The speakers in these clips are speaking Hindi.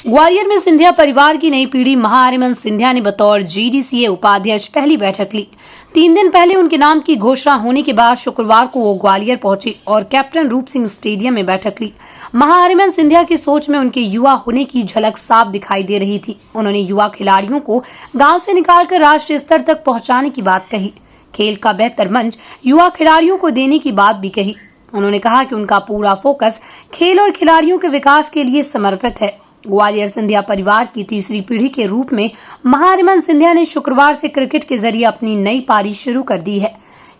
ग्वालियर में सिंधिया परिवार की नई पीढ़ी महाहरिमन सिंधिया ने बतौर जीडीसीए उपाध्यक्ष पहली बैठक ली। 3 दिन पहले उनके नाम की घोषणा होने के बाद शुक्रवार को वो ग्वालियर पहुंचे और कैप्टन रूप सिंह स्टेडियम में बैठक ली। महाहरिमन सिंधिया की सोच में उनके युवा होने की झलक साफ दिखाई दे रही थी। उन्होंने युवा खिलाड़ियों को गाँव से निकालकर राष्ट्रीय स्तर तक पहुँचाने की बात कही। खेल का बेहतर मंच युवा खिलाड़ियों को देने की बात भी कही। उन्होंने कहा कि उनका पूरा फोकस खेल और खिलाड़ियों के विकास के लिए समर्पित है। ग्वालियर सिंधिया परिवार की तीसरी पीढ़ी के रूप में महाहरिमन सिंधिया ने शुक्रवार से क्रिकेट के जरिए अपनी नई पारी शुरू कर दी है।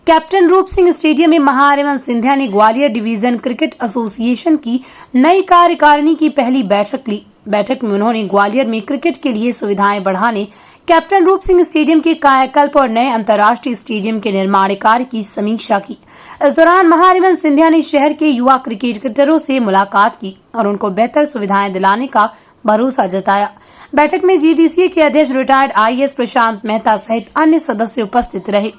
कैप्टन रूप सिंह स्टेडियम में महाहरिमन सिंधिया ने ग्वालियर डिवीजन क्रिकेट एसोसिएशन की नई कार्यकारिणी की पहली बैठक ली। बैठक में उन्होंने ग्वालियर में क्रिकेट के लिए सुविधाएं बढ़ाने, कैप्टन रूप सिंह स्टेडियम के कायाकल्प और नए अंतर्राष्ट्रीय स्टेडियम के निर्माण कार्य की समीक्षा की। इस दौरान महाहरिमन सिंधिया ने शहर के युवा क्रिकेटरों से मुलाकात की और उनको बेहतर सुविधाएं दिलाने का भरोसा जताया। बैठक में जीडीसीए के अध्यक्ष रिटायर्ड आईएएस प्रशांत मेहता सहित अन्य सदस्य उपस्थित रहे।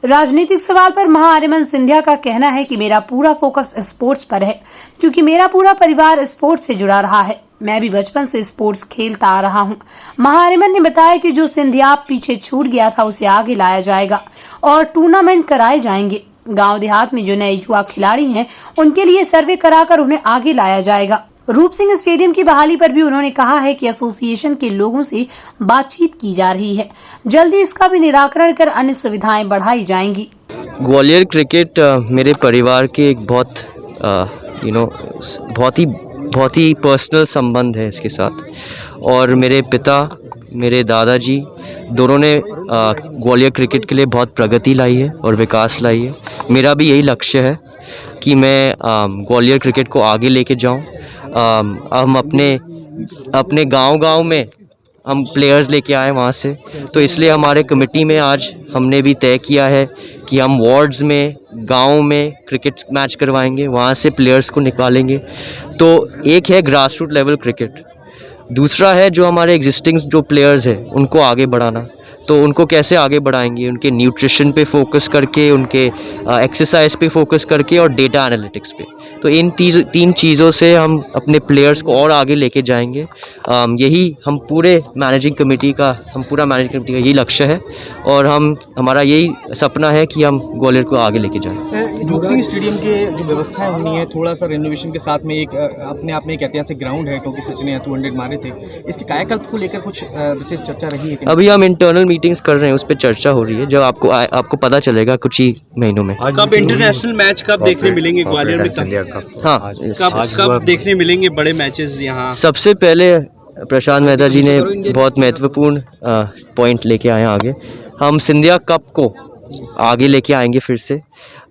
राजनीतिक सवाल पर महाहरिमन सिंधिया का कहना है कि मेरा पूरा फोकस स्पोर्ट्स पर है, क्योंकि मेरा पूरा परिवार स्पोर्ट्स से जुड़ा रहा है। मैं भी बचपन से स्पोर्ट्स खेलता आ रहा हूं। महाहरिमन ने बताया कि जो सिंधिया पीछे छूट गया था उसे आगे लाया जाएगा और टूर्नामेंट कराए जाएंगे। गांव देहात में जो नए युवा खिलाड़ी हैं उनके लिए सर्वे कराकर उन्हें आगे लाया जाएगा। रूप सिंह स्टेडियम की बहाली पर भी उन्होंने कहा है कि एसोसिएशन के लोगों से बातचीत की जा रही है। जल्दी इसका भी निराकरण कर अन्य सुविधाएं बढ़ाई जाएंगी। ग्वालियर क्रिकेट मेरे परिवार के एक बहुत ही पर्सनल संबंध है इसके साथ। और मेरे पिता, मेरे दादाजी दोनों ने ग्वालियर क्रिकेट के लिए बहुत प्रगति लाई है और विकास लाई है। मेरा भी यही लक्ष्य है कि मैं ग्वालियर क्रिकेट को आगे लेके जाऊं। हम अपने गांव में हम प्लेयर्स लेके आए वहाँ से, तो इसलिए हमारे कमेटी में आज हमने भी तय किया है कि हम वार्ड्स में, गांव में क्रिकेट मैच करवाएंगे, वहाँ से प्लेयर्स को निकालेंगे। तो एक है ग्रास रूट लेवल क्रिकेट, दूसरा है जो हमारे एग्जिस्टिंग जो प्लेयर्स हैं उनको आगे बढ़ाना। तो उनको कैसे आगे बढ़ाएंगे? उनके न्यूट्रिशन पे फोकस करके, उनके एक्सरसाइज पे फोकस करके और डेटा एनालिटिक्स पे। तो इन तीन चीज़ों से हम अपने प्लेयर्स को और आगे लेके जाएंगे। यही हम पूरा मैनेजिंग कमेटी का यही लक्ष्य है और हमारा यही सपना है कि हम ग्वालियर को आगे लेके जाएं। रूप सिंह स्टेडियम के जो व्यवस्थाएं होनी है, थोड़ा सा रेनोवेशन के साथ में एक अपने आप में एक ऐतिहासिक ग्राउंड है, क्योंकि सचिन ने 200 मारे थे। इसके कायाकल्प को लेकर कुछ विशेष चर्चा रही है? अभी हम इंटरनल मीटिंग्स कर रहे हैं, उस पर चर्चा हो रही है, जो आपको पता चलेगा कुछ ही महीनों में। कब इंटरनेशनल मैच कब देखने मिलेंगे ग्वालियर में? हाँ, कब देखने मिलेंगे बड़े मैचेस यहाँ? सबसे पहले प्रशांत मेहता जी ने बहुत महत्वपूर्ण पॉइंट लेके आए आगे। हम सिंधिया कप को आगे लेके आएंगे फिर से।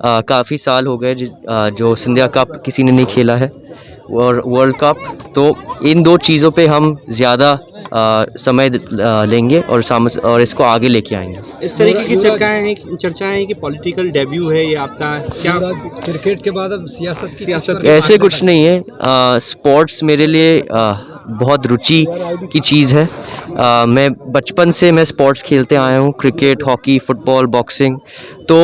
काफ़ी साल हो गए जो सिंधिया कप किसी ने नहीं खेला है, और वर्ल्ड कप। तो इन दो चीज़ों पे हम ज़्यादा समय लेंगे और इसको आगे लेके आएंगे। इस तरीके की चर्चाएं हैं कि पॉलिटिकल डेब्यू है ये आपका, क्या क्रिकेट के बाद अब सियासत ऐसे कुछ नहीं है। स्पोर्ट्स मेरे लिए बहुत रुचि की चीज़ है। मैं बचपन से स्पोर्ट्स खेलते आया हूँ, क्रिकेट, हॉकी, फुटबॉल, बॉक्सिंग। तो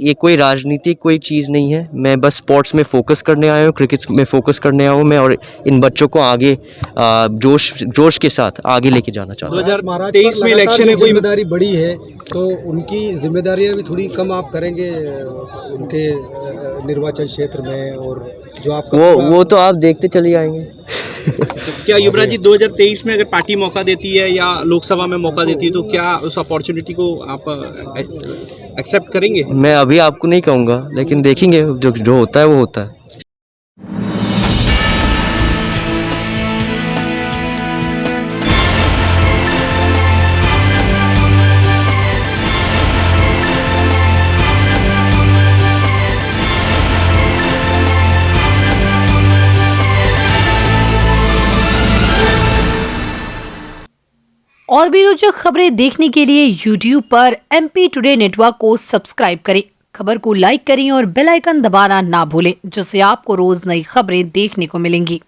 ये कोई राजनीतिक कोई चीज़ नहीं है। मैं बस स्पोर्ट्स में फोकस करने आया हूँ, क्रिकेट में फोकस करने आया हूँ मैं, और इन बच्चों को आगे जोश के साथ आगे लेके जाना चाहता हूँ। 2023 में इलेक्शन में कोई जिम्मेदारी बड़ी है, तो उनकी जिम्मेदारियां भी थोड़ी कम आप करेंगे उनके निर्वाचन क्षेत्र में, और जो आप वो तो आप देखते चले आएंगे। क्या युवराज जी 2023 में अगर पार्टी मौका देती है या लोकसभा में मौका देती है, तो क्या उस अपॉर्चुनिटी को आप एक्सेप्ट करेंगे? मैं अभी आपको नहीं कहूँगा, लेकिन देखेंगे, जो होता है वो होता है। और भी रोचक खबरें देखने के लिए YouTube पर MP टुडे नेटवर्क को सब्सक्राइब करें, खबर को लाइक करें और बेल आइकन दबाना ना भूलें, जिससे आपको रोज नई खबरें देखने को मिलेंगी।